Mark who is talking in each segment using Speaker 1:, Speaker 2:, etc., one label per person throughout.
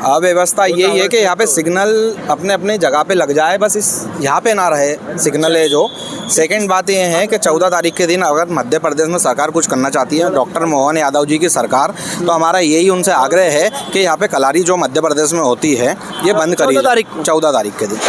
Speaker 1: अव्यवस्था यही है कि यहाँ पे सिग्नल अपने अपने जगह पे लग जाए, बस इस यहाँ पे ना रहे सिग्नल है जो। सेकंड बात ये है कि 14 तारीख के दिन अगर मध्य प्रदेश में सरकार कुछ करना चाहती है, डॉक्टर मोहन यादव जी की सरकार, तो हमारा यही उनसे आग्रह है कि यहाँ पे कलारी जो मध्य प्रदेश में होती है ये बंद करी 14 तारीख के दिन।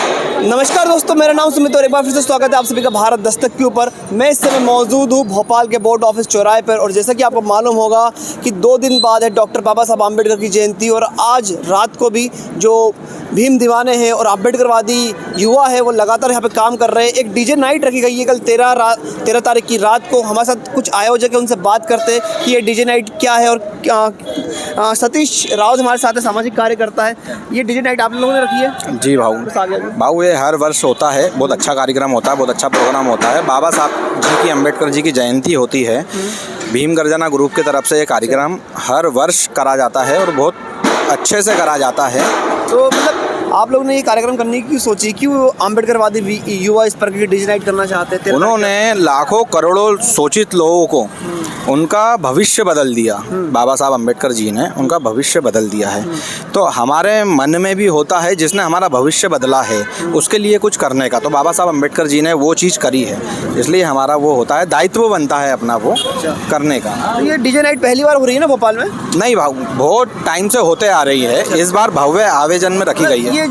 Speaker 2: नमस्कार दोस्तों, मेरा नाम सुमित और एक बार फिर से स्वागत है आप सभी का भारत दस्तक के ऊपर। मैं इस समय मौजूद हूँ भोपाल के बोर्ड ऑफिस चौराहे पर, और जैसा कि आपको मालूम होगा कि 2 दिन बाद है डॉक्टर बाबा साहब आम्बेडकर की जयंती, और आज रात को भी जो भीम दीवाने हैं और आम्बेडकरवादी युवा है वो लगातार यहाँ पे काम कर रहे हैं। एक डीजे नाइट रखी गई है कल 13 तारीख की रात को। हमारे साथ कुछ आयोजक है, उनसे बात करते हैं कि ये डीजे नाइट क्या है। और सतीश राउत हमारे साथ है, सामाजिक कार्यकर्ता है। ये डीजे नाइट आप लोगों ने रखी है?
Speaker 1: जी भाऊ, ये हर वर्ष होता है, बहुत अच्छा कार्यक्रम होता है, बहुत अच्छा प्रोग्राम होता है। बाबा साहब जी की, अम्बेडकर जी की जयंती होती है। भीम गर्जना ग्रुप की तरफ से ये कार्यक्रम हर वर्ष करा जाता है और बहुत अच्छे से करा जाता है।
Speaker 2: तो मतलब आप लोगों ने ये कार्यक्रम करने की सोची, क्यों अम्बेडकरवादी युवा इस पर डीजे नाइट करना चाहते थे?
Speaker 1: उन्होंने लाखों करोड़ों शोषित लोगों को उनका भविष्य बदल दिया। बाबा साहब अम्बेडकर जी ने उनका भविष्य बदल दिया है। तो हमारे मन में भी होता है जिसने हमारा भविष्य बदला है उसके लिए कुछ करने का, तो बाबा साहब अम्बेडकर जी ने वो चीज़ करी है, इसलिए हमारा वो होता है, दायित्व बनता है अपना वो करने का।
Speaker 2: ये डीजे नाइट पहली बार हो रही है ना भोपाल में?
Speaker 1: नहीं भाऊ, बहुत टाइम से होते आ रही है, इस बार भव्य आयोजन में रखी गई है।
Speaker 2: ये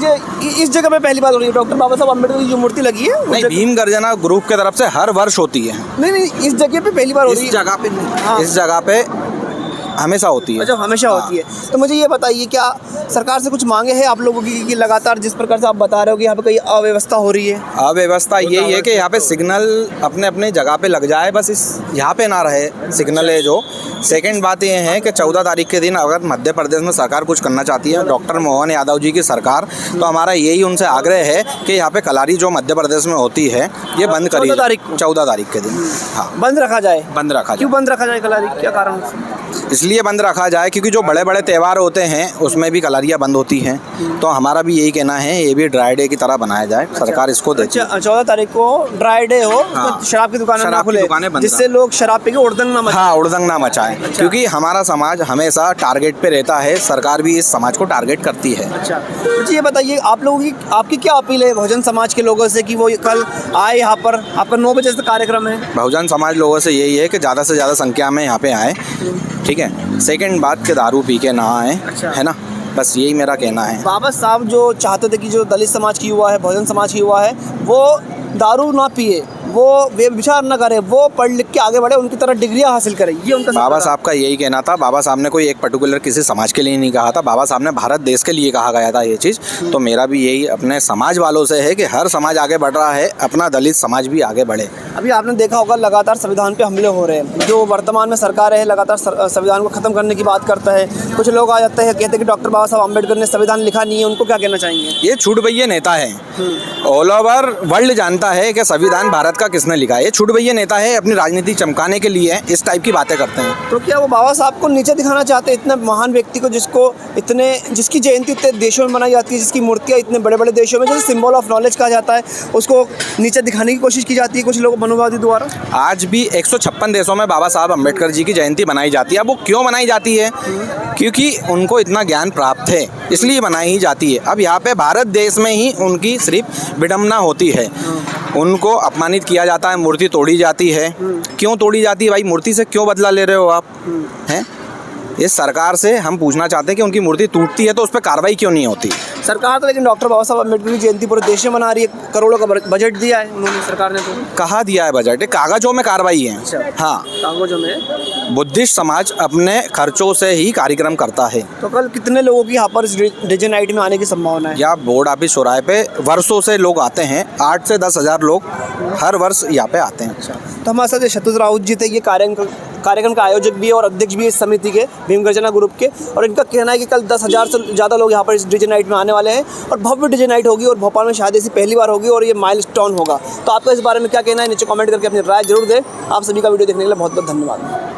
Speaker 2: इस जगह पे पहली बार हो रही है? डॉक्टर बाबा साहब अम्बेडकर की जो मूर्ति लगी है?
Speaker 1: नहीं, भीम गर्जना ग्रुप की तरफ से हर वर्ष होती है।
Speaker 2: नहीं, इस जगह पे पहली बार हो रही है?
Speaker 1: इस जगह पे नहीं, इस जगह पे हमेशा होती है।
Speaker 2: अच्छा, हमेशा होती है। तो मुझे ये बताइए, क्या सरकार से कुछ मांगे हैं आप लोगों की कि लगातार जिस प्रकार से आप बता रहे हो कि यहाँ पे कई अव्यवस्था हो रही है?
Speaker 1: अव्यवस्था यही है कि यहाँ पे सिग्नल अपने अपने जगह पे लग जाए, बस इस यहाँ पे ना रहे सिग्नल है जो। सेकंड बात ये है कि 14 तारीख के दिन अगर मध्य प्रदेश में सरकार कुछ करना चाहती है, डॉक्टर मोहन यादव जी की सरकार, तो हमारा यही उनसे आग्रह है कि यहाँ पे कलारी जो मध्य प्रदेश में होती है ये बंद करी 14 तारीख के दिन। हाँ,
Speaker 2: बंद रखा जाए।
Speaker 1: बंद रखा जाए।
Speaker 2: क्यों बंद रखा जाए कलारी, क्या कारण?
Speaker 1: इसलिए बंद रखा जाए क्योंकि जो बड़े बड़े त्यौहार होते हैं उसमें भी कलारियाँ बंद होती हैं, तो हमारा भी यही कहना है ये भी ड्राई डे की तरह बनाया जाए। सरकार इसको देती है।
Speaker 2: 14 तारीख को ड्राई डे हो,
Speaker 1: हाँ,
Speaker 2: शराब की दुकानें ना खुले, जिससे लोग शराब पी के उड़दंग ना मचाएं।
Speaker 1: हाँ, उड़दंग ना मचाएं। क्योंकि हमारा समाज हमेशा टारगेट पे रहता है, सरकार भी इस समाज को टारगेट करती है।
Speaker 2: अच्छा, मुझे ये बताइए, आप लोगों की आपकी क्या अपील है बहुजन समाज के लोगों से कि वो कल आए यहाँ पर? आपका 9 बजे से कार्यक्रम है।
Speaker 1: बहुजन समाज लोगों से यही है कि ज़्यादा से ज़्यादा संख्या में यहाँ पे आए, ठीक है। सेकंड बात के दारू पी के ना आए, है ना, बस यही मेरा कहना है।
Speaker 2: बाबा साहब जो चाहते थे कि जो दलित समाज की युवा है, बहुजन समाज की युवा है, वो दारू ना पिए, वो विचार न करे, वो पढ़ लिख के आगे बढ़े, उनकी तरह डिग्रियां हासिल करे, ये उनका
Speaker 1: बाबा साहब का यही कहना था। बाबा साहब ने कोई एक पर्टिकुलर किसी समाज के लिए नहीं कहा था, बाबा साहब ने भारत देश के लिए कहा गया था ये चीज़। तो मेरा भी यही अपने समाज वालों से है कि हर समाज आगे बढ़ रहा है, अपना दलित समाज भी आगे बढ़े।
Speaker 2: अभी आपने देखा होगा लगातार संविधान पे हमले हो रहे हैं, जो वर्तमान में सरकार है लगातार संविधान को ख़त्म करने की बात करता है। कुछ लोग आ जाते हैं, कहते हैं कि डॉक्टर बाबा साहब अम्बेडकर ने संविधान लिखा नहीं है, उनको क्या कहना चाहेंगे?
Speaker 1: ये छूटभैया नेता है, ऑल ओवर वर्ल्ड जानता है कि संविधान भारत का किसने लिखा है। ये छूटभैया नेता है, अपनी राजनीति चमकाने के लिए इस टाइप की बातें करते हैं।
Speaker 2: तो क्या वो बाबा साहब को नीचे दिखाना चाहते हैं, इतने महान व्यक्ति को जिसकी जयंती इतने देशों में मनाई जाती है, जिसकी मूर्तियाँ इतने बड़े बड़े देशों में, जैसे सिंबल ऑफ नॉलेज कहा जाता है, उसको नीचे दिखाने की कोशिश की जाती है कुछ लोग मनुवादी द्वारा? आज
Speaker 1: भी 156 देशों में बाबा साहब अम्बेडकर जी की जयंती मनाई जाती है। अब वो क्यों मनाई जाती है? क्योंकि उनको इतना ज्ञान प्राप्त है, इसलिए मनाई ही जाती है। अब यहाँ पे भारत देश में ही उनकी सिर्फ विडम्बना होती है, उनको अपमानित किया जाता है, मूर्ति तोड़ी जाती है। क्यों तोड़ी जाती है भाई? मूर्ति से क्यों बदला ले रहे हो आप? हैं? इस सरकार से हम पूछना चाहते हैं कि उनकी मूर्ति टूटती है तो उस पर कार्रवाई क्यों नहीं होती?
Speaker 2: सरकार तो लेकिन डॉक्टर बाबा साहब अम्बेडकर की जयंती पूरे देश में मना रही है, करोड़ों का बजट दिया है उन्होंने, सरकार ने। तो कहाँ
Speaker 1: दिया है बजट? कागजों में कार्रवाई है।
Speaker 2: अच्छा।
Speaker 1: हाँ,
Speaker 2: कागजों में।
Speaker 1: बुद्धिस्ट समाज अपने खर्चों से ही कार्यक्रम करता है।
Speaker 2: तो कल कितने लोगों की यहाँ पर डीजे नाइट में आने की संभावना है?
Speaker 1: यहाँ बोर्ड ऑफिस चौराहे पे वर्षों से लोग आते हैं, 8 से 10 हज़ार लोग हर वर्ष यहाँ पे आते हैं।
Speaker 2: अच्छा, तो हमारे साथ सतीश राउत जी थे, ये कार्यक्रम का आयोजक भी है और अध्यक्ष भी है इस समिति के, भीम गर्जना ग्रुप के, और इनका कहना है कि कल 10,000 से ज़्यादा लोग यहाँ पर इस डीजे नाइट में आने वाले हैं और भव्य डीजे नाइट होगी, और भोपाल में शायद ऐसी पहली बार होगी और ये माइलस्टोन होगा। तो आपका इस बारे में क्या कहना है? नीचे कमेंट करके अपनी राय जरूर दें। आप सभी का वीडियो देखने के लिए बहुत बहुत धन्यवाद।